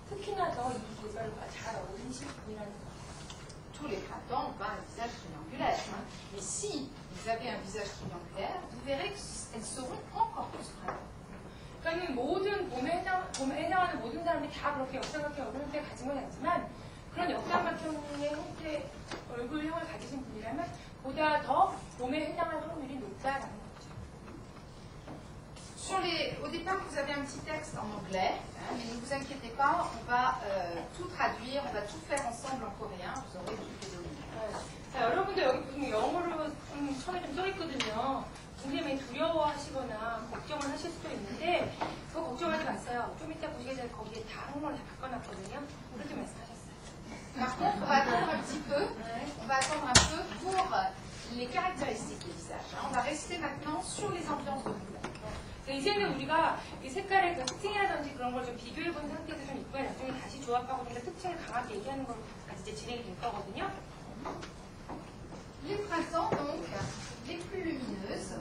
특히나 더 이 계절과 잘 어울리실 분이라는 거. Tous les printemps, on peint un visage triangulaire. Hein. Mais si vous avez un visage triangulaire, vous verrez qu'elles seront encore plus printemps. 그러니까 모든 봄에 해당하는 모든 사람들이 다 그렇게 역사각형 얼굴 형태 가진 건 아니지만 그런 역사각형의 형태 얼굴형을 가지신 분이라면 보다 더 봄에 해당할 확률이 높다라는 거죠. Au départ, vous avez un petit texte en anglais, hein, mais ne vous inquiétez pas, on va tout traduire, on va tout faire ensemble en coréen, vous aurez toutes les données. 자, 여러분들 여기 보시면 영어로 처음에 좀 써있거든요. 굉장히 두려워하시거나 걱정을 하실 수도 있는데 그거 걱정하지 마세요. 좀 이따 보시게 될 거기에 다 한국어로 다 바꿔놨거든요. 그렇게 말씀하셨어요. Par contre, on va attendre un petit peu, on va attendre un peu pour les caractéristiques du visage. On va rester maintenant sur les ambiances de couleur. 이제는 우리가 이 색깔의 그 특징이라든지 그런 걸 좀 비교해본 상태에서 좀 있고요. 나중에 다시 조합하고 좀 특징을 강하게 얘기하는 걸까지 이제 진행이 될 거거든요. Les printemps, donc, les plus lumineuses.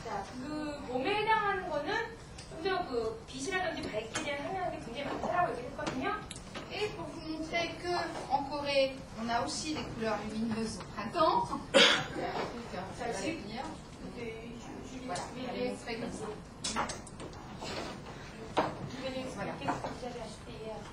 자, 그 봄에 해당하는 거는 좀 더 그 빛이라든지 밝기에 대한 함량이 굉장히 많다라고 얘기를 했거든요. Et pour vous montrer qu'en Corée, on a aussi des couleurs lumineuses au printemps. 자, 지금 Voilà, on va les montrer comme ça. Voilà.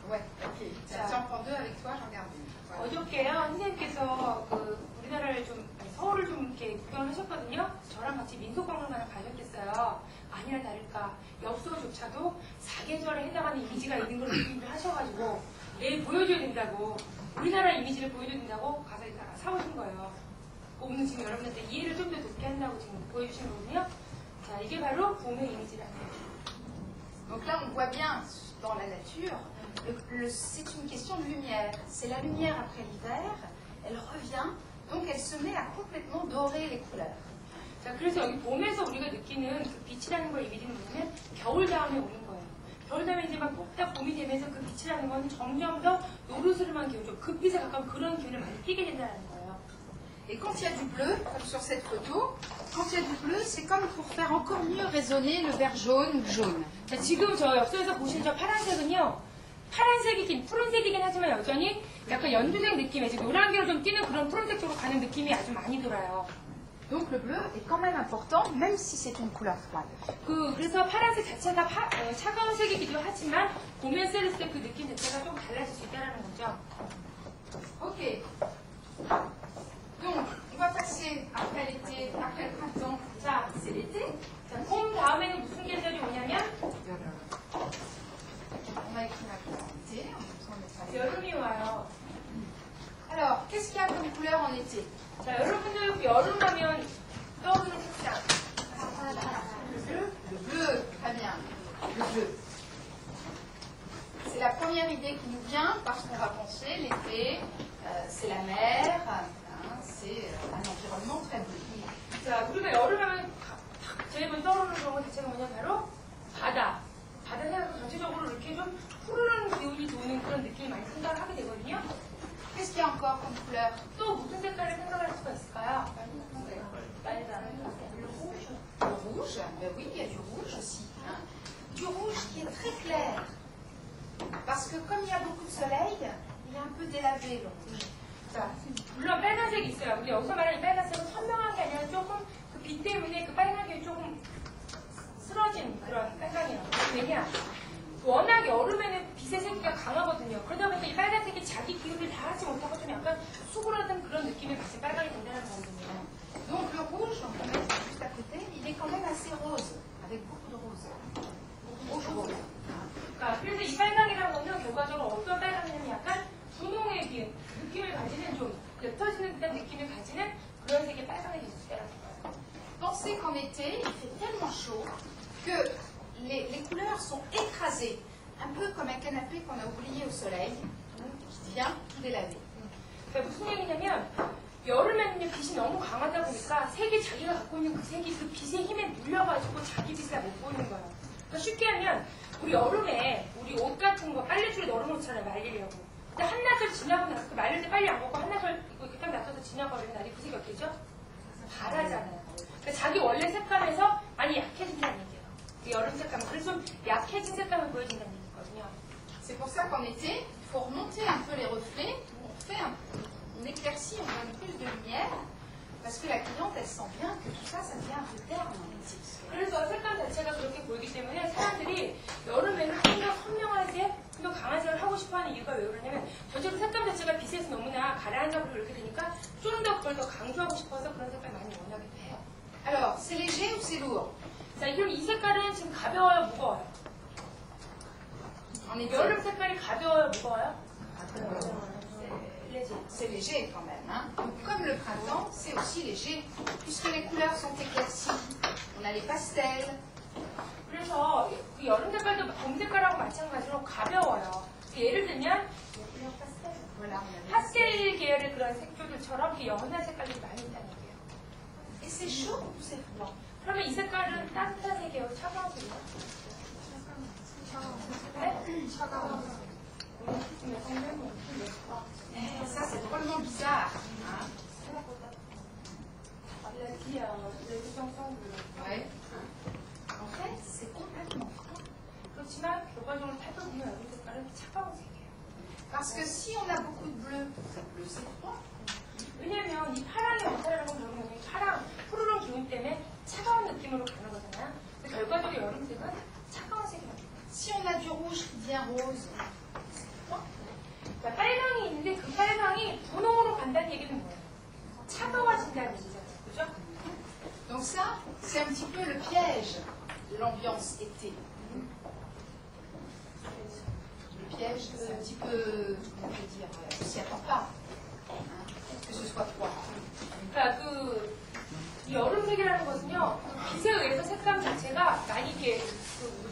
Ouais, ok. Tiens, prends deux avec toi, j'en garde une. Voilà. 어저께요, 선생님께서 그 우리나라를 좀, 서울을 좀 이렇게 구경하셨거든요. 저랑 같이 민속박물관을 가셨겠어요. 아니나 다를까, 엽서조차도 사계절에 해당하는 이미지가 있는 걸 느낌을 하셔가지고, 내일 보여줘야 된다고, 우리나라 이미지를 보여줘야 된다고 가서 사오신 거예요. 오늘 지금 여러분한테 이해를 좀 더 높게 한다고 지금 보여주신 거거든요. 자, 이게 바로 봄의 이미지라는 거예요. Donc là, on voit bien dans la nature, c'est une question de lumière. C'est la lumière après l'hiver, elle revient, donc elle se met à complètement dorer les couleurs. 자, 그래서 여기 봄에서 우리가 느끼는 그 빛이라는 걸 이미지는 뭐냐면 겨울 다음에 오는 거예요. 겨울 다음에 이제 막 딱 봄이 되면서 그 빛이라는 건 점점 더 노르스름한 기운, 좀 급빛에 가까운 그런 기운을 많이 띠게 된다는 거예요. Et quand il y a du bleu, comme sur cette photo, quand il y a du bleu, c'est comme pour faire encore mieux résonner le vert jaune ou jaune. 자, 지금 저 엽서에서 보신 저 파란색은요, 파란색이긴 푸른색이긴 하지만 여전히 약간 연두색 느낌의 지금 노란기로 좀 띄는 그런 푸른색 쪽으로 가는 느낌이 아주 많이 돌아요. Donc le bleu est quand même important, même si c'est une couleur froide. 그래서 파란색 자체가 차가운 색이기도 하지만 봄에 쓸 때 그 느낌 자체가 조금 달라질 수 있다는 거죠. Ok. Donc, on va passer après l'été, après le printemps. 자, C'est l'été. 자, 봄 다음에는 무슨 계절이 오냐면 On a écrit maintenant l'été. On mettra les- 여름이 와요. Alors, qu'est-ce qu'il y a comme couleur en été? 자, 여러분들 여름 하면 떠오르는 색상. Le bleu, très bien. Le bleu. C'est la première idée qui nous vient parce qu'on va penser l'été, c'est la mer, hein, c'est un environnement très bleu. 자, 우리가 여름 하면 제일 먼저 떠오르는 거 자체가 뭐냐 바로 바다. 바다 생각도 전체적으로 이렇게 좀 푸르른 기운이 도는 그런 느낌을 많이 생각을 하게 되거든요. Qu'est-ce qu'il y a encore comme couleur? 또 무슨 색깔을 생각할 수가 있을까요? 빨간. Le rouge, ben oui, il y a du rouge aussi. Hein. Du rouge qui est très clair. Parce que comme il y a beaucoup de soleil, il est un peu délavé le rouge. 자, 물론 빨간색이 있어요. 근데 여기서 말하는 이 빨간색은 선명한 게 아니라 조금 그 빛 때문에 그 빨간색이 조금 쓰러진 그런 빨강이에요. 왜냐? 워낙 여름에는 빛의 세기가 강하거든요. 그러다 보니까 이 빨간색이 자기 기운을 다 하지 못하고 좀 약간 수그러든 그런 느낌을 가진 빨강이 된다는 거거든요. Donc le rouge, on peut mettre juste à côté, il est quand même assez rose, avec beaucoup de rose. Rose. 그러니까 그래서 이 빨강이라는 거는 결과적으로 어떤 빨강이냐면 약간 분홍의 기운, 느낌을 가지는 좀 옅어지는 듯한 느낌을 가지는 그런 색의 빨강이 될 수 있다는 거예요. Pensez qu'en été, il fait tellement chaud que les couleurs sont écrasées, un peu comme un canapé qu'on a oublié au soleil, qui vient tout délaver. 그러니까 무슨 얘기냐면 여름에는 빛이 너무 강하다 보니까 색이 자기가 갖고 있는 그 색이 그 빛의 힘에 눌려가지고 자기 빛을 못 보이는 거예요. 그러니까 쉽게 하면 우리 여름에 우리 옷 같은 거 빨래줄에 널어놓잖아요, 말리려고. 근데 한나절 지나고 나서 그 말릴 때 빨리 안 먹고 한나절 이거 이렇게 딱 놔둬서 지나버리면 날이 그 색이 어떻게 되죠? 바라잖아요. 그러니까 자기 원래 색감에서 많이 약해진다는 얘기예요. 그 여름 색감은. 그래서 좀 약해진 색감을 보여준다는 얘기거든요. C'est C'est pour ça qu'en été, il faut remonter un peu les reflets, on éclaircit, on donne plus de lumière, parce que la cliente, elle sent bien que tout ça, ça devient un peu terne en été. 그래서 색감 자체가 그렇게 보이기 때문에 사람들이 여름에는 좀 더 선명하게, 좀 더 강한 색을 하고 싶어하는 이유가 왜 그러냐면 전체로 색감 자체가 빛에서 너무나 가라앉아버리고 이렇게 되니까 좀 더 그걸 더 강조하고 싶어서 그런 색깔 많이 원하기도 해요. Alors, c'est léger ou c'est lourd? 자, 그럼 이 색깔은 지금 가벼워요, 무거워요? En été, 여름 색깔이 가벼워요, 무거워요? c'est léger quand même. Hein. Donc, comme le printemps, c'est aussi léger, puisque les couleurs sont éclaircies. On a les pastels. 그래서 그 여름 색깔도 봄 색깔하고 마찬가지로 가벼워요. 예를 들면 Voilà. 파스텔 계열의 그런 색조들처럼 이렇게 연한 색깔들이 많이 있다는 얘기예요. Et c'est chaud ou c'est froid? 그러면 이 색깔은 따뜻한 색이에요, 차가운 색이에요? 네? 차가운 색. Ça, c'est drôlement bizarre. Hein. Ouais. En fait, c'est complètement froid. 그렇지만 결과적으로 탈출 보면 여름 색깔은 차가운 색이에요. Parce que si on a beaucoup de bleu, le bleu c'est froid. 왜냐면 이 파랑의 원사라는 건 결국은 파랑, 푸르른 기운 때문에 차가운 느낌으로 가는 거잖아요. 근데 결과적으로 여름색은 차가운 색이 나요. Si on a du rouge qui devient rose, 그러니까 빨강이 있는데 그 빨강이 분홍으로 간다는 얘기는 뭐예요? 차가워진다는 얘기잖아요. 그죠? donc ça, c'est un petit peu le piège de l'ambiance été. Le piège, c'est un petit peu, on peut dire, on s'y attend pas, hein, que ce soit froid. 그러니까 이 여름색이라는 것은요, 빛에 의해서 색감 자체가 많이 이렇게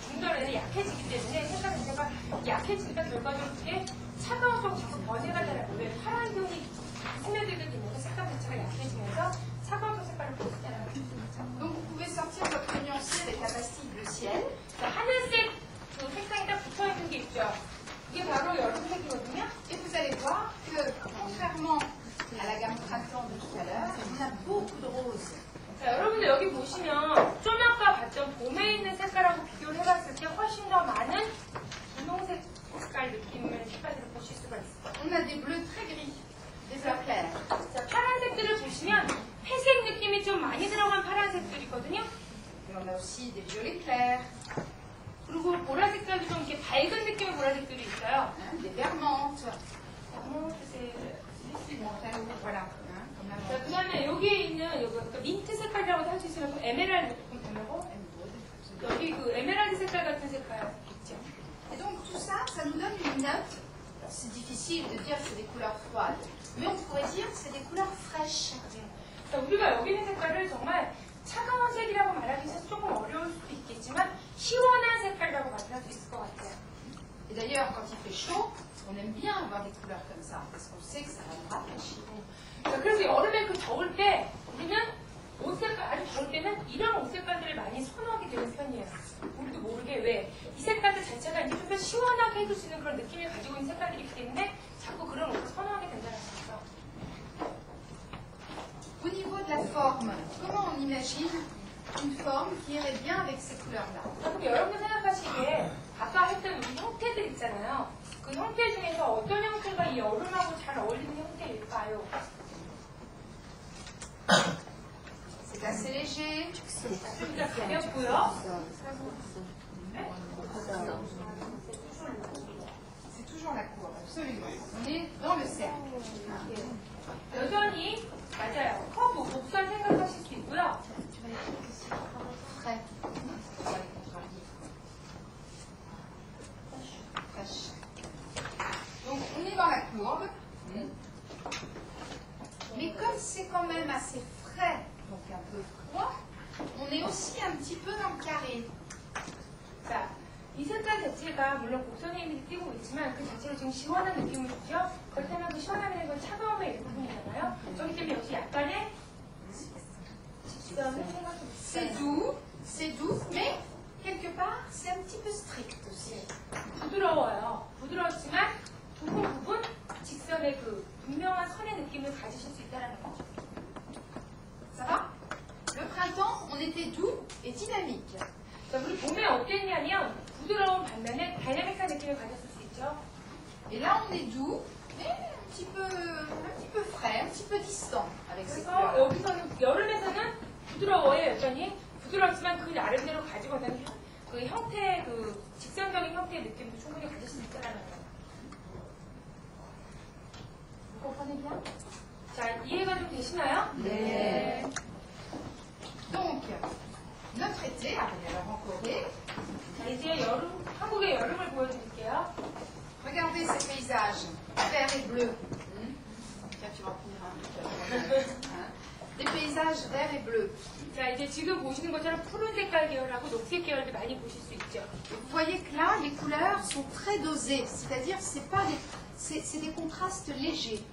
중절에서 약해지기 때문에 색감 자체가 약해지니까 결과적으로 그게 차가운 속 자꾸 번뇌가 되는 거예요. 파란 기운이 스며들게 되면서 색감 자체가 약해지면서 차가운 속 색깔을 볼 수 있다는 거죠. Donc vous pouvez sortir votre nuancier avec la pastille bleu ciel. 하늘색 그 색상이 딱 붙어 있는 게 있죠. 이게 바로 여름색이거든요. Et vous allez voir que, contrairement à la gamme printemps de tout à l'heure, on a beaucoup de rose. 자, 여러분들 여기 보시면 좀 아까 봤던 봄에 있는 색깔하고 비교를 해봤을 때 훨씬 더 많은 분홍색 색깔 느낌의 색깔들을 보실 수가 있어요. On a des bleus très gris, des bleus clairs. 자, 파란색들을 보시면 회색 느낌이 좀 많이 들어간 파란색들이거든요. Et on a aussi des violets clairs, 그리고 보라색깔도 좀 이렇게 밝은 느낌의 보라색들이 있어요. hein, des vermantes. Voilà. Hein, comme la 자, 그 다음에 여기에 있는 여기 그러니까 민트 색깔이라고도 할 수 있으면 에메랄드 조금 되고 여기 그 에메랄드 색깔 같은 색깔 있죠. Et donc tout ça, ça nous donne une note. C'est difficile de dire que c'est des couleurs froides, mais on pourrait dire que c'est des couleurs fraîches. 자, 우리가 여기 있는 색깔을 정말 차가운 색이라고 말하기 조금 어려울 수도 있겠지만 시원한 색깔이라고 말할 수 있을 것 같아요. Et d'ailleurs, quand il fait chaud, on aime bien avoir des couleurs comme ça, parce qu'on sait que ça va nous rafraîchir. 자, 그래서 여름에 그 더울 때 우리는 옷 색깔, 아주 더울 때는 이런 옷 색깔들을 많이 선호하게 되는 편이에요. 우리도 모르게 왜 이 색깔들 자체가 이제 좀 더 시원하게 해줄 수 있는 그런 느낌을 가지고 있는 색깔들이기 때문에 자꾸 그런 옷을 선호하게 된다는 거죠. Au niveau de la forme, comment on imagine une forme qui irait bien avec ces couleurs-là? 그럼 여러분들 생각하시기에 아까 했던 우리 형태들 있잖아요. 그 형태 중에서 어떤 형태가 이 여름하고 잘 어울리는 형태일까요? C'est assez léger. 좀 더 가볍고요. 네? C'est toujours la cour, absolument. On est dans le cercle. 여전히 맞아요. 커브, 목살 생각하실 수 있고요. Frais. Fraîche. Donc on est dans la courbe. Mais comme c'est quand même assez frais, donc un peu froid, on est aussi un petit peu dans le carré. 자, 이 색깔 자체가 물론 곡선의 띄고 있지만 그 자체로 지금 시원한 느낌을 주죠. 그렇다면 그 시원함이라는 건 차가움의 일부분이잖아요. 그렇기 때문에 역시 약간의 직선을 생각해보세요. C'est doux, mais quelque part c'est un petit peu strict aussi. 부드러워요. 부드럽지만 부분 직선의 그 분명한 선의 느낌을 가지실 수 있다는 거죠. Ça va? Le printemps, on était doux et dynamique. 자, 우리 봄에 어땠냐면 부드러운 반면에 다이나믹한 느낌을 가졌을 수 있죠. 그렇죠? Et là, on est doux, mais un petit peu frais, un petit peu distant avec ces 그래서 couleurs. 여기서는 여름에서는 부드러워요 여전히 부드럽지만 그 나름대로 가지고 있는 그 형태 그 직선적인 형태의 느낌도 충분히 가질 수 있다는 거예요. Vous comprenez bien? 자 이해가 좀 되시나요? 네. Donc, notre été arrive alors en Corée. 자 이제 여름 한국의 여름을 보여드릴게요. Regardez ces paysages, vert et bleu. Tiens, tu vas prendre un. Des paysages vert et bleu. 자 이제 지금 보시는 것처럼 푸른 색깔 계열하고 녹색 계열도 많이 보실 수 있죠. Vous voyez que là, les couleurs sont très dosées, c'est-à-dire c'est des contrastes légers.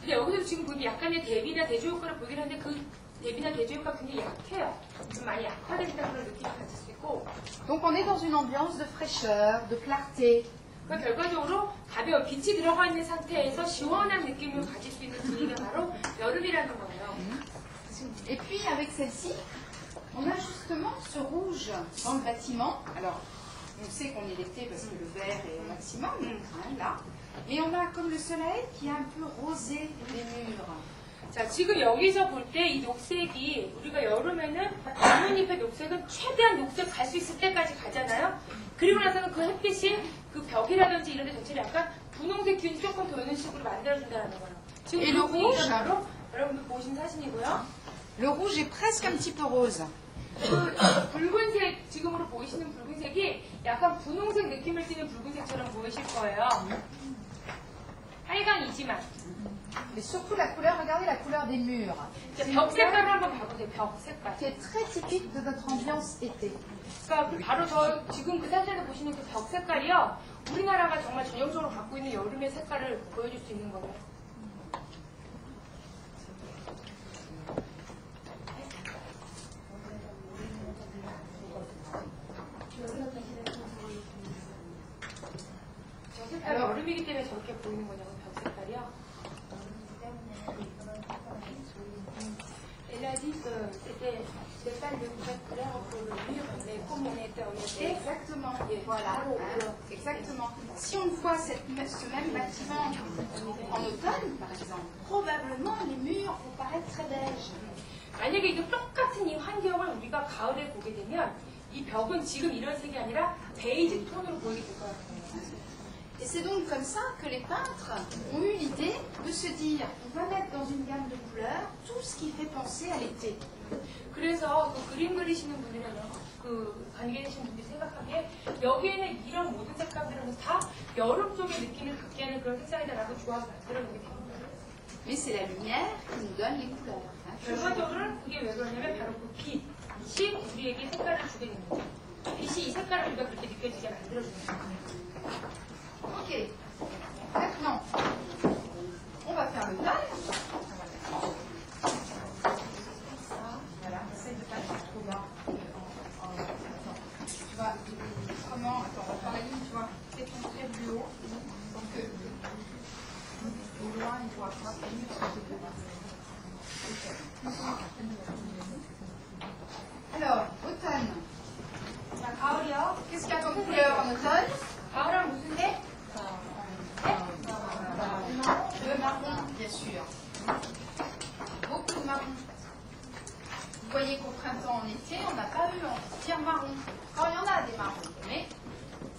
근데 여기서 지금 보면 약간의 대비나 대조 효과를 보긴 하는데 그 대비나 대조 효과가 굉장히 약해요. 좀 많이 약화된다는 그런 느낌을 가질 수 있고 Donc on est dans une ambiance de fraîcheur, de clarté. 그 결과적으로 가벼운 빛이 들어가 있는 상태에서 시원한 느낌을 가질 수 있는 분위기가 바로 여름이라는 거예요. Et puis avec celle-ci, on a justement ce rouge dans le bâtiment. Alors, on sait qu'on est l'été parce que le vert est au maximum, hein, là. Mais on a comme le soleil qui est un peu rosé les murs. 자, 지금 여기서 볼 때 이 녹색이 우리가 여름에는 나뭇잎의 녹색은 최대한 녹색 갈 수 있을 때까지 가잖아요. 그리고 나서는 그 햇빛이 그 벽이라든지 이런 데 전체를 약간 분홍색 기운이 조금 도는 식으로 만들어준다는 거예요. 지금 이 분위기가 바로 여러분들 보신 사진이고요. Le rouge est presque un petit peu rose. 그 붉은색, 지금으로 보이시는 붉은색이 약간 분홍색 느낌을 띠는 붉은색처럼 보이실 거예요. 빨강이지만. Mais surtout la couleur, regardez la couleur des murs. 벽 색깔을 한번 봐보세요. 벽 색깔. Qui est très typique de notre ambiance été. 그러니까 바로 저 지금 그 사진에서 보시는 그 벽 색깔이요. 우리나라가 정말 전형적으로 갖고 있는 여름의 색깔을 보여줄 수 있는 거예요. 저 색깔이 여름이기 때문에 저렇게 보이는 거냐고 벽 색깔이요. Elle a dit que c'était pas de vraie couleur pour le mur, mais comme on était en été, Exactement, voilà. Hein, exactement. Si on voit ce même bâtiment en automne, par exemple, probablement les murs vont paraître très beige. 만약에 이게 똑같은 이 환경을 우리가 가을에 보게 되면 이 벽은 지금 이런 색이 아니라 베이지 톤으로 보이게 될 거예요. Et c'est donc comme ça que les peintres ont eu l'idée de se dire on va mettre dans une gamme de couleurs tout ce qui fait penser à l'été. 그래서 그 그림 그리시는 분들이나 그 관계에 계신 분들이 생각하기에 여기에는 이런 모든 색감들은 다 여름 쪽의 느낌을 갖게 하는 그런 색상이다라고 조합을 만들어내게 됩니다. Mais c'est la lumière qui nous donne les couleurs. Hein. 결과적으로는 그게 왜 그러냐면 바로 그 빛이 우리에게 색깔을 주게 됩니다. 빛이 이 색깔을 우리가 그렇게 느껴지게 만들어주는 거예요. Ok. Maintenant, on va faire le tal. Voilà, essaye de pas être trop bas. Tu vois, comment, attends, on va faire la ligne, tu vois, fais ton trait plus haut. Donc, au loin, il voit pas. Alors, automne. 자, 가을이요. Qu'est-ce qu'il y a comme couleur en automne? 가을은 무슨 색? Le marron, bien sûr. Beaucoup de marron. Vous voyez qu'au printemps, en été, on n'a pas eu entière marron. Alors, il y en a des marrons, mais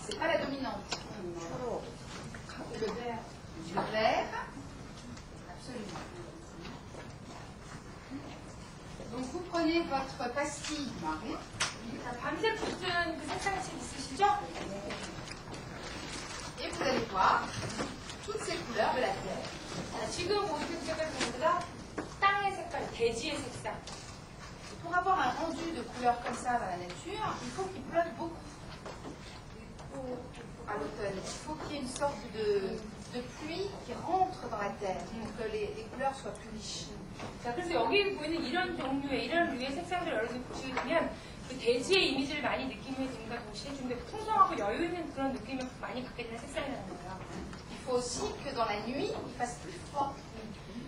c'est pas la dominante. Le vert. Le vert. Absolument. Donc, vous prenez votre pastille marron. 자, 밤색 붙은 그 색상책 있으시죠? Et vous allez voir toutes ces couleurs de la terre. 자, 지금 보시는 색깔 전부가 땅의 색깔, 대지의 색상. Pour avoir un rendu de couleurs comme ça dans la nature, il faut qu'il pleuve beaucoup. À l'automne, il faut qu'il y ait une sorte de pluie qui rentre dans la terre pour que les couleurs soient plus riches. 자, 그래서 여기 보이는 이런 종류의, 이런 류의 색상들 여러분들 보시게 되면 그 대지의 이미지를 많이 느끼게 된과 동시에 좀 더 풍성하고 여유 있는 그런 느낌을 많이 갖게 되는 색상이라는 거예요. Il faut aussi que dans la nuit, il fasse plus froid.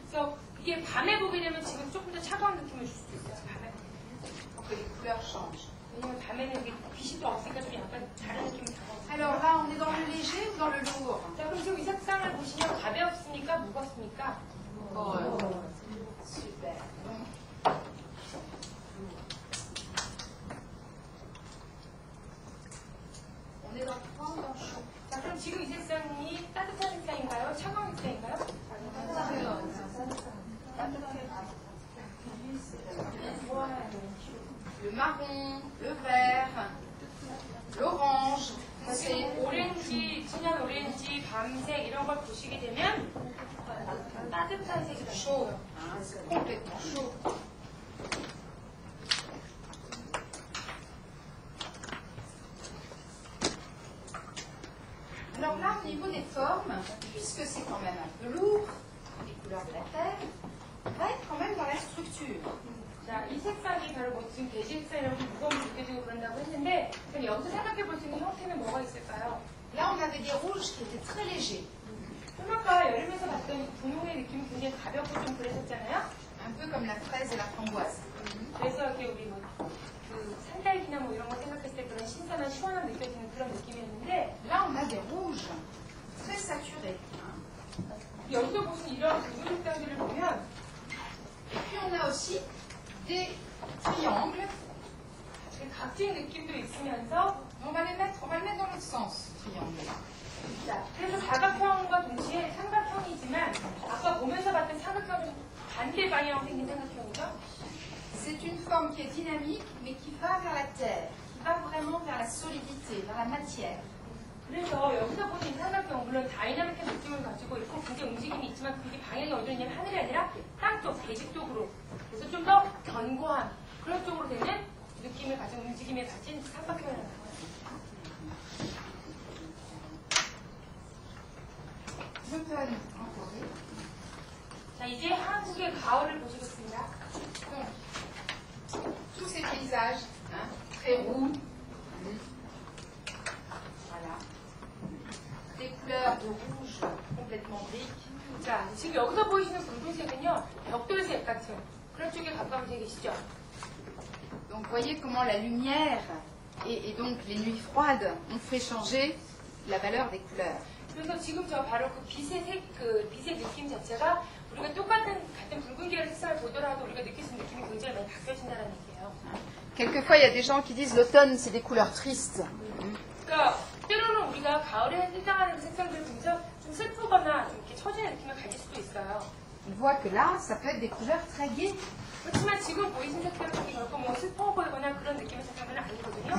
그래서 이게 밤에 보게 되면 지금 조금 더 차가운 느낌을 줄 수도 있어요, 밤에. Pour que les couleurs changent. 왜냐면 밤에는 이게 빛이 또 없으니까 좀 약간 다른 느낌이 다가오고. Alors là, on est dans le léger ou dans le lourd? On est dans froid ou dans chaud? 자, 그럼 지금 이 색상이 따뜻한 색상인가요? 차가운 색상인가요? Le marron, le vert, l'orange, ça c'est 오렌지, 진한 오렌지, 밤색 이런 걸 보시게 되면 따뜻한 색이 chaud, 나요. hein, c'est complètement chaud. Alors là, au niveau des formes, puisque c'est quand même un peu lourd, les couleurs de la terre, on va être quand même dans la structure. 자, 이 색상이 바로 뭐 지금 베지 색상이라고 좀 무거움이 느껴지고 그런다고 했는데 그럼 여기서 생각해 볼 수 있는 형태는 뭐가 있을까요? Là, on avait des rouges qui étaient très légers, 좀 아까 여름에서 봤던 분홍의 느낌이 굉장히 가볍고 좀 그랬었잖아요. un peu comme la fraise et la framboise. 그래서 이렇게 우리 뭐 그 산딸기나 뭐 이런 거 생각했을 때 그런 신선한 시원함 느껴지는 그런 느낌이었는데 Là, on a des rouges très saturés. hein. 여기서 보신 이런 붉은 색상들을 보면 Et puis, on a aussi des triangles. 각진 느낌도 있으면서 On va le mettre dans l'autre sens, triangle. 자, 그래서 사각형과 동시에 삼각형이지만 아까 보면서 봤던 삼각형은 반대 방향으로 생긴 삼각형이죠. C'est une forme qui est dynamique, mais qui va vers la terre, qui va vraiment vers la solidité, vers la matière. 그래서 여기서 보는 이 삼각형 물론 다이나믹한 느낌을 가지고 있고 굉장히 움직임이 있지만 그게 방향이 어디로 있냐면 하늘이 아니라 땅쪽, 대지 쪽으로 그래서 좀 더 견고한 그런 쪽으로 되는 느낌을 가진 움직임을 가진 삼각형이라는 거예요. Je peux aller encore. 자, 이제 한국의 가을을 보시겠습니다. Donc, tous ces paysages, hein, très roux. Voilà. Des couleurs de rouge complètement briques. 자, 지금 여기서 보이시는 붉은색은요, 벽돌색 같은 그런 쪽에 가까운 색이시죠? Donc, voyez comment la lumière et donc les nuits froides ont fait changer la valeur des couleurs. 그래서 지금 저 바로 그 빛의 느낌 자체가 우리가 같은 붉은 계열 색상을 보더라도 우리가 느낄 수 있는 느낌이 굉장히 많이 바뀌어진다는 얘기예요. Quelquefois, il y a des gens qui disent l'automne, c'est des couleurs tristes. 그러니까 때로는 우리가 가을에 해당하는 색상들을 보면서 좀 슬프거나 좀 이렇게 처지는 느낌을 가질 수도 있어요. On voit que là, ça peut être des couleurs très gaies. 그렇지만 지금 보이신 색들은 결코 뭐 슬퍼 보이거나 그런 느낌의 색상들은 아니거든요.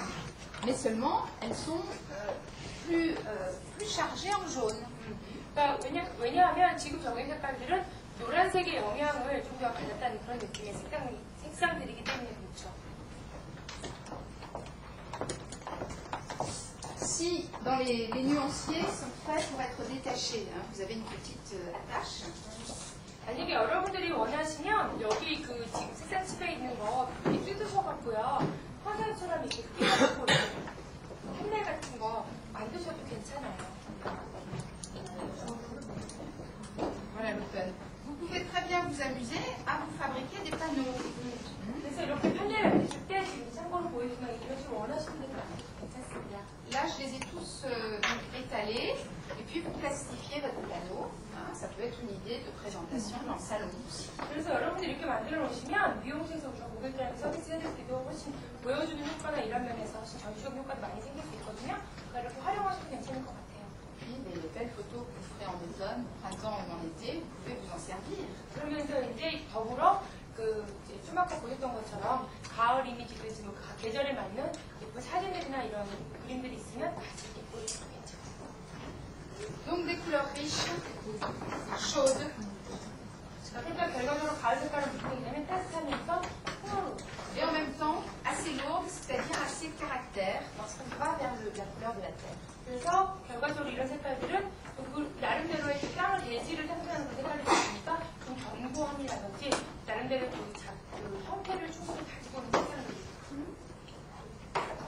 Mais seulement, elles sont plus chargées en jaune. 그러니까 왜냐하면 지금 적은 색깔들은 노란색의 영향을 좀 더 받았다는 그런 느낌의 색상들이기 때문에 그렇죠. Si dans les nuanciers sont faits pour être détachés, hein, vous avez une petite attache. 만약에 여러분들이 원하시면 여기 그 지금 색상 칩에 있는 거 이렇게 뜯으셔갖고요 화살처럼 이렇게 뜯어갖고 펜넬 같은 거 만드셔도 괜찮아요. Voilà l'automne. Vous pouvez très bien vous amuser à vous fabriquer des panneaux. 그래서 이렇게 판넬을 만드실 때 지금 참고로 보여주는 이런 식으로 원하시는 대로 괜찮습니다. Là, je les ai tous donc étalés. Et puis, vous plastifiez votre panneau. Hein, ça peut être une idée de présentation dans le salon aussi. 그래서 여러분들이 이렇게 만들어 놓으시면 미용실에서 우리가 고객들한테 서비스 해줄 때도 훨씬 보여주는 효과나 이런 면에서 훨씬 전시적 효과도 많이 생길 수 있거든요. 그러니까 이렇게 활용하셔도 괜찮을 것 같아요. Puis, les belles photos que vous ferez en automne, printemps ou en été, vous pouvez vous en servir. 그러면서 이제 더불어 그 좀 아까 보셨던 것처럼 가을 이미지도 지금 각 계절에 맞는 예쁜 사진들이나 이런 그림들이 있으면 같이 이렇게 보여주면 괜찮아요. Donc, des couleurs riches, chaudes. 그러니까 결과적으로 가을 색깔을 무슨 얘기냐면 따뜻하면서 풍요로워. Et en même temps, assez lourdes, c'est-à-dire assez caractère, parce qu'on va vers la couleur de la terre. 그래서 결과적으로 이런 색깔들은 그 나름대로의 그 땅을 대지를 상징하는 그 색깔이 있으니까 좀 견고함이라든지 나름대로 그 형태를 충분히 가지고 있는 색깔들이에요.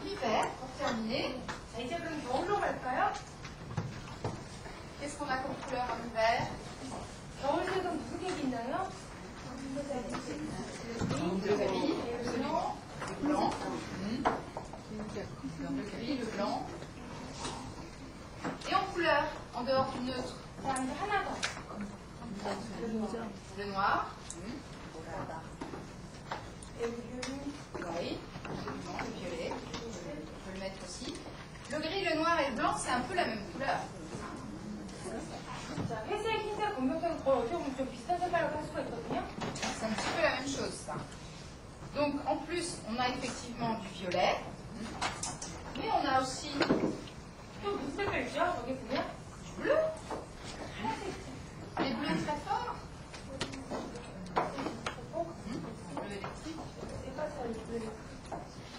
L'hiver, pour terminer, 자, 이제 그럼 겨울로 갈까요? qu'est-ce qu'on a comme couleur en hiver? 겨울색은 무슨 색이 있나요? Le gris, le blanc, le gris, le blanc. Et en couleur, en dehors du neutre, 자, 이제 하나 더. le noir. Oui, le violet, on peut le mettre aussi. Le gris, le noir et le blanc, c'est un peu la même couleur. 자, 회색, 흰색, 검정색은 거의 어떻게 보면 좀 비슷한 색깔로 할 수가 있거든요. C'est un petit peu la même chose, ça. Donc, en plus, on a effectivement du violet, mais on a aussi 또 무슨 색깔 있죠? 여기 보면 du bleu. Les bleus très forts. Bleu électrique.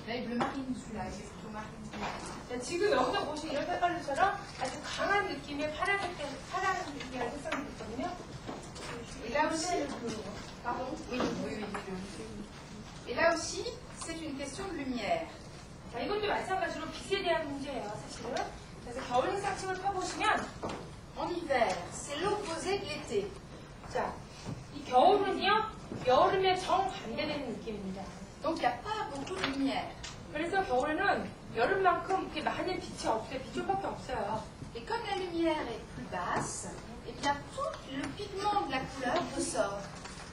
Là, il est bleu marine, celui-là, il est plutôt marine. 자, 지금 여기서 보시면 이런 색깔들처럼 아주 강한 느낌의 파란 느낌의 색상이 있거든요. Et là aussi, pardon, oui, oui, oui. Et là aussi, c'est une question de lumière. 자, 이것도 마찬가지로 빛에 대한 문제예요, 사실은. 그래서 겨울 색상책을 펴보시면, En hiver, c'est l'opposé de l'été. 자, 이 겨울은요, 여름에 정반대되는 느낌입니다. Donc, il n'y a pas beaucoup de lumière. 그래서 겨울에는 여름만큼 이렇게 많은 빛이 없어요. 빛줄밖에 없어요. Et comme la lumière est plus basse, eh bien, tout le pigment de la couleur ressort.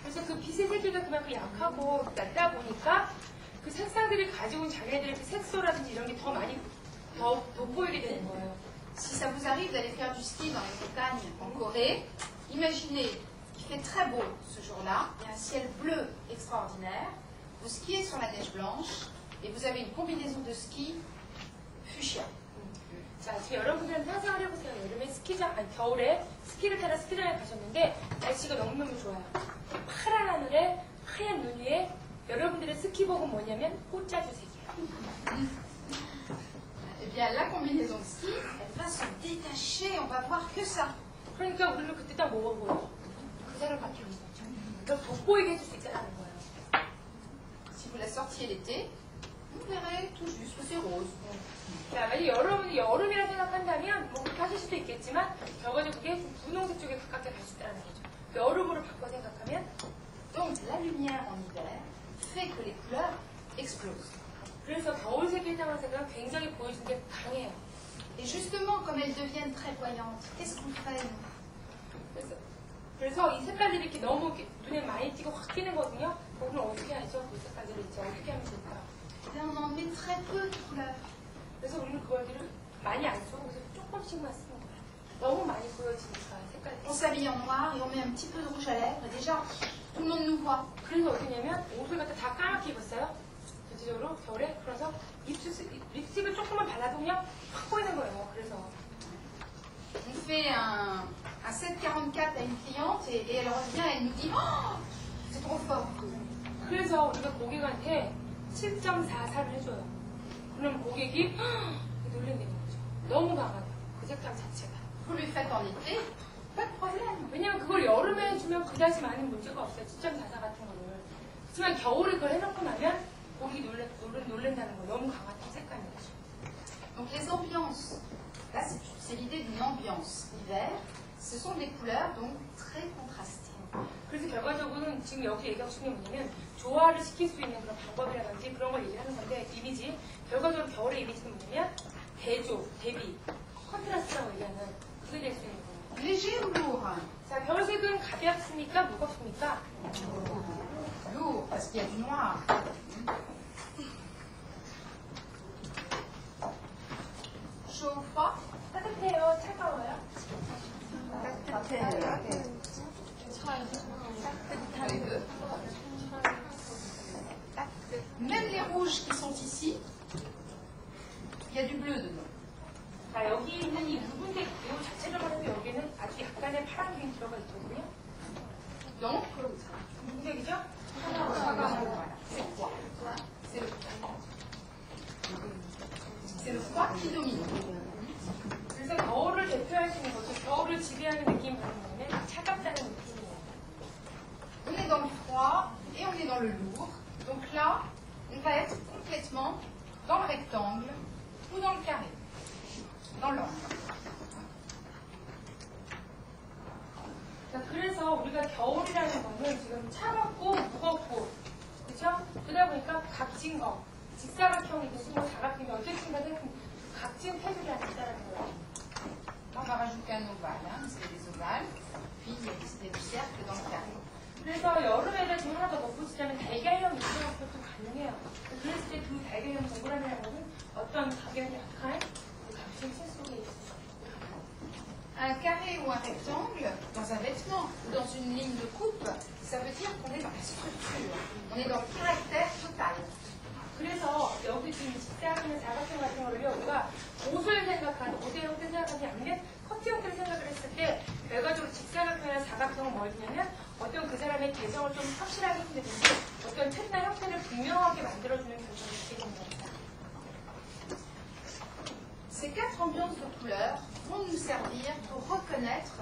그래서 그 빛의 세기가 그만큼 약하고 낮다 보니까 그 색상들이 가지고 있는 자기들의 그 색소라든지 이런 게 더 많이 더 돋보이게 되는 거예요. Si ça vous arrive d'aller faire du ski dans les montagnes en Corée, imaginez qu'il fait très beau ce jour-là, il y a un ciel bleu extraordinaire, vous skiez sur la neige blanche et vous avez une combinaison de ski fuchsia. 자, 지금 여러분들은 상상을 해보세요. 여름에 스키장, 아니 겨울에 스키를 타러 스키장에 가셨는데 날씨가 너무너무 좋아요. 파란 하늘에 하얀 눈 위에 여러분들의 스키복은 뭐냐면 꽃자주색이에요. Eh bien, la combinaison de ski, elle va se détacher, on va voir que ça. 그러니까 우리는 그때 딱 뭐가 보여? 그 색을 밝히고 있었죠. 더 돋보이게 해줄 수 있다는 거예요. Si vous la sortiez l'été, vous verrez tout juste que c'est rose. 자, 만약 여러분이 여름이라 생각한다면 뭐 그렇게 하실 수도 있겠지만 결과적으로 그게 분홍색 쪽에 가깝게 갈 수 있다는 거죠. 여름으로 바꿔 생각하면 Donc, la lumière en hiver fait que les couleurs explosent. 그래서 겨울색에 해당하는 색은 굉장히 보여주는 게 강해요. Et justement, comme elles deviennent très voyantes, qu'est-ce qu'on fait nous? 그래서 이 색깔들이 이렇게 너무 이렇게 눈에 많이 띄고 확 띄는거든요. 그럼 어떻게 하죠? 그 색깔들을 이제 어떻게 하면 될까? Eh bien, on en met très peu de couleurs. 그래서 우리는 그거들을 많이 안 쓰고 그래서 조금씩만 쓰는 거예요. 너무 많이 보여지니까 색깔들이. On s'habille en noir et on met un petit peu de rouge à lèvres. Et déjà, tout le monde nous voit. 그래서 어떻게 하냐면 옷을 갖다 다 까맣게 입었어요. 전체적으로 겨울에. 그래서 립스틱을 조금만 발라도 그냥 확 보이는 거예요. 그래서 On fait un 744 à une cliente et elle revient et elle nous dit oh, c'est trop fort. 그래서 우리가 고객한테 7.44를 해줘요. 그럼 고객이 놀란다는 거죠. 너무 강하다. 그 색감 자체가. Vous lui faites en été, pas de problème. 왜냐면 그걸 여름에 해주면 그다지 많은 문제가 없어요. 7.44 같은 거를. 하지만 겨울에 그걸 해놓고 나면 고객이 놀란다는 거예요. 너무 강한 색감인 거죠. Donc les ambiances, là c'est l'idée d'une ambiance. L'hiver, ce sont des couleurs donc très contrastées. 그래서 결과적으로는 지금 여기 얘기하고 싶은 게 뭐냐면 조화를 시킬 수 있는 그런 방법이라든지 그런 걸 얘기하는 건데 이미지 결과적으로 겨울의 이미지는 뭐냐면 대조, 대비, 컨트라스트라고 얘기하는 그게 될 수 있는 거예요. Léger ou lourd? 자, 겨울색은 가볍습니까? 무겁습니까? Lourd, parce qu'il y a du noir. Chaud ou froid? 따뜻해요? 차가워요? Les deux. Même les rouges qui sont ici, il y a du bleu dedans. 자, 여기 있는 이 붉은색 이 자체적으로 해서 여기는 아주 약간의 파란색이 들어가 있거든요. Donc, 무슨 색이죠? voilà, c'est froid. C'est le froid qui domine. 그래서 겨울을 대표할 수 있는 거죠. 겨울을 지배하는 느낌이 뭐냐면 차갑다는 느낌이에요. On est dans le froid et on est dans le lourd. Donc là, on va être complètement dans le rectangle ou dans le carré, dans l'angle. 자, 그래서 우리가 겨울이라는 거는 지금 차갑고 무겁고, 그죠? 그러다 보니까 각진 거, 직사각형이 되신 거, 사각형이 어쨌든 간에 각진 테두리가 있다는 거예요. On va rajouter un ovale, hein, c'est des ovales. Puis il y a des cercles dans le carré. 그래서 여름에는 지금 하나 더 덧붙이자면 달걀형 이동학도 가능해요. 그랬을 때 그 달걀형 동그라미라는 것은 어떤 가격이 약한 un carré ou un rectangle dans un vêtement ou dans une ligne de coupe, ça veut dire qu'on est dans la structure, on est dans le caractère total. 그래서 여기 지금 직사각형, 사각형 같은 거를요, 우리가 옷을 생각하는, 옷의 형태 생각하지 않는 커트 형태를 생각을 했을 때, 결과적으로 직사각형이나 사각형은 뭐냐면, 어떤 그 사람의 개성을 좀 확실하게 해주든지, 어떤 틀이나 형태를 분명하게 만들어주는 결정이 있게 되는 겁니다. Ces quatre ambiances de couleurs vont nous servir pour reconnaître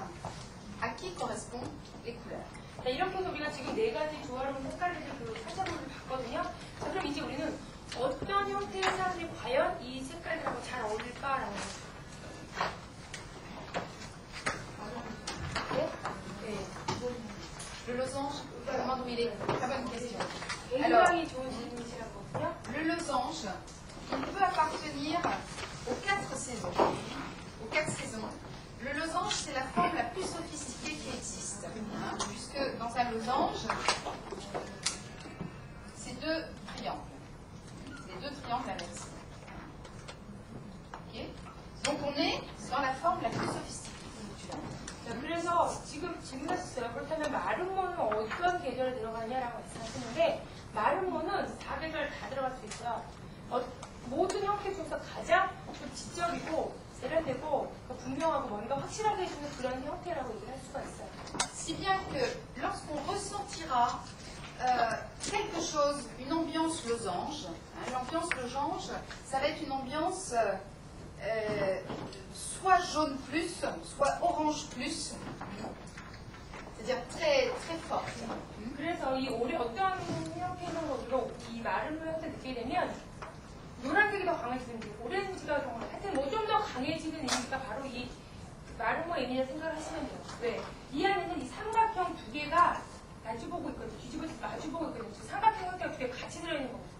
à qui correspondent les couleurs. 자, 이렇게 해서 우리가 지금 네 가지 조화로운 색깔들을 그 사자로를 봤거든요. 자, 그럼 이제 우리는 어떤 형태의 사람들이 과연 이 색깔들하고 잘 어울릴까라는 거죠. Le losange, je demande où il est. Très bonne question. 굉장히 좋은 질문이시라거든요. Le losange, il peut appartenir aux quatre saisons. Aux quatre saisons. Le losange, c'est la forme la plus sophistiquée qui existe. Hein, puisque dans un losange, c'est deux triangles. C'est deux triangles inversés. Okay. Donc on est dans la forme la plus sophistiquée. 자, 그래서 지금 질문하셨어요. 그렇다면 마름모는 어떤 계절에 들어가냐라고 말씀하시는데, 마름모는 4계절 다 들어갈 수 있어요. 모든 형태 중에서 가장 좀 지적이고 세련되고 분명하고 뭔가 확실하게 해주는 그런 형태라고 얘기할 수가 있어요. Si bien que lorsqu'on ressentira quelque chose, une ambiance losange, hein, l'ambiance losange, ça va être une ambiance soit jaune plus, soit orange plus, c'est-à-dire très, très forte. 그래서 이 올해 어떤 형태의 것으로 이 마름모 형태 느끼게 되면 노란색이 더 강해지는지 오렌지가 더 하여튼 뭐 좀 더 강해지는 의미가 바로 이 마름모 의미를 생각을 하시면 돼요. 왜? 이 안에는 이 삼각형 두 개가 마주보고 있거든요. 뒤집어서 마주보고 있거든요. 삼각형 형태가 두 개 같이 들어있는 거거든요.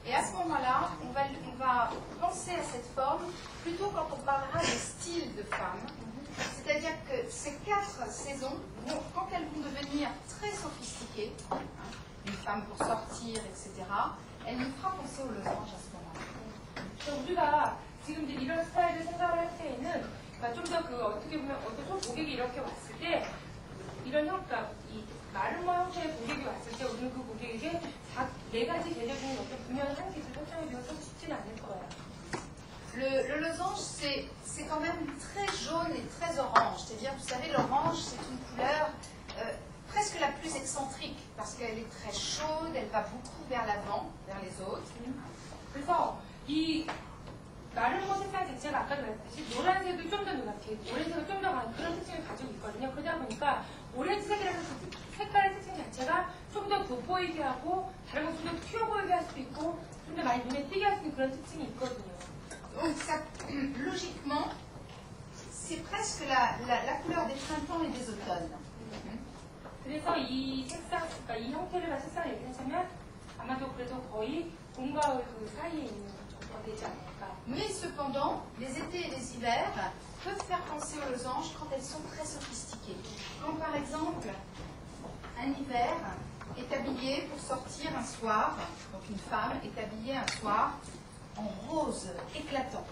Et à ce moment-là, on va penser à cette forme plutôt quand on parlera de style de femme. C'est-à-dire que ces quatre saisons, quand elles vont devenir très sophistiquées, hein, une femme pour sortir, etc., elle nous fera penser au losange à ce moment-là. 우리가 지금 이제 이런 스타일을 생각을 할 때에는 좀 더 그 어떻게 보면 어떤 고객이 이렇게 왔을 때 이런 형태, 이 마름모 형태의 고객이 왔을 때 우리는 그 고객에게 네 가지 계절 중에 어떤 분명한 한 계절 설정해주면 좀 쉽지는 않을 거예요. Le losange, c'est quand même très jaune et très orange. C'est-à-dire, vous savez, l'orange, c'est une couleur presque la plus excentrique parce qu'elle est très chaude, elle va beaucoup vers l'avant, vers les autres. 그래서 이 마름모 색깔 자체가 아까도 말했듯이 노란색이 좀 더 노랗게, 오렌지가 좀 더 강한 그런 특징을 가지고 있거든요. 그러다 보니까 오렌지색이라는 색깔의 특징 자체가 좀 더 돋보이게 하고 다른 건 좀 더 튀어 보이게 할 수도 있고 좀 더 많이 눈에 띄게 할 수 있는 그런 특징이 있거든요. Donc, ça, logiquement, c'est presque la couleur des printemps et des automnes. 그래서 이 색상, 그러니까 이 형태를 가진 색상을 얘기하자면 아마도 그래도 거의 봄, 가을 그 사이에 있는 정도가 되지 않을까. Mais cependant, les étés et les hivers peuvent faire penser aux losanges quand elles sont très sophistiquées. Quand par exemple, un hiver est habillé pour sortir un soir, donc une femme est habillée un soir en rose éclatant.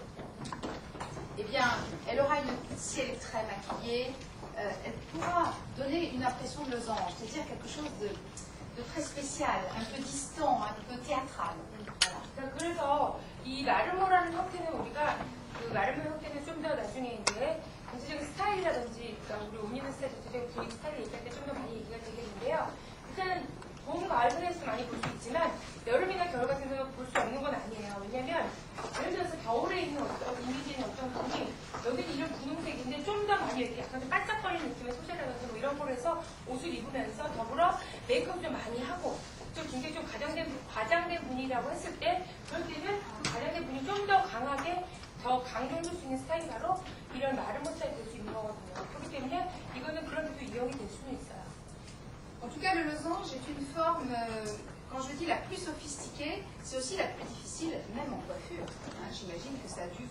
Eh bien, elle aura si elle est très maquillée, elle pourra donner une impression de losange, c'est-à-dire quelque chose de très spécial, un peu distant, un peu théâtral. Voilà. 그래서 이 마름모라는 형태는 우리가 그 마름모 형태는 좀 더 나중에 이제 전체적인 스타일이라든지 그러니까 우리 옷 입는 스타일, 전체적인 분위기 스타일을 얘기할 때 좀 더 많이 얘기가 되겠는데요. 일단은 봄, 가을 분에서 많이 볼 수 있지만 여름이나 겨울 같은 경우는 볼 수 없는 건 아니에요. 왜냐면 예를 들어서 겨울에 있는 어떤 이미지는 어떤 분이 여기는 이런 분홍색인데 좀 더 많이 이렇게 약간 좀 반짝거리는 느낌의 소재라든지 뭐 이런 걸 해서 옷을 입으면서 더불어 메이크업 좀 많이 하고 좀 굉장히 좀 과장된 분위기라고 했을 때 그럴 때는 그 과장된 분이 좀 더 강하게 더 강조해줄 수 있는 스타일이 바로 이런 마름모 스타일이 될 수 있는 거거든요. 그렇기 때문에 이거는 그런 데도 이용이 될 수는 있어요. En tout cas, le losange est une forme, quand je dis la plus sophistiquée, c'est aussi la plus difficile, même en coiffure. Hein, j'imagine que ça a dû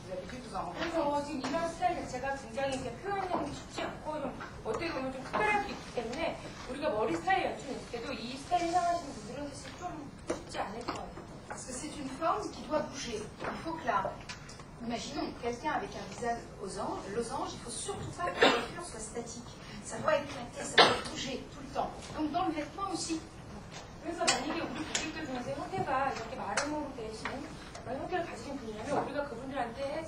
vous avez dû vous en rendre compte. 그래서 지금 이런 스타일 자체가 굉장히 이렇게 표현하기 쉽지 않고 좀 어떻게 보면 좀 특별할 수 있기 때문에 우리가 머리 스타일 연출했을 때도 이 스타일 사용하시는 분들은 사실 좀 쉽지 않을 거예요. Parce que c'est une forme qui doit bouger. Il faut que Imaginons quelqu'un avec un visage losange, il ne faut surtout pas que la coiffure soit statique. Ça doit éclater, ça doit bouger tout le temps. Donc dans le vêtement aussi. 그래서 만약에 우리 고객들 중에서 형태가 이렇게 마름모로 되신 그런 형태를 가지신 분이라면 우리가 그분들한테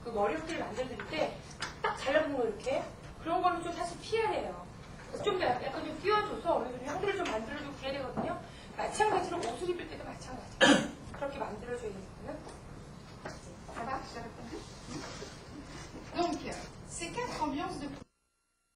그 머리띠를 만들어드릴 때 딱 잘라붙는 거 이렇게 그런 거는 좀 사실 피해야 해요. 좀 약간 좀 띄워줘서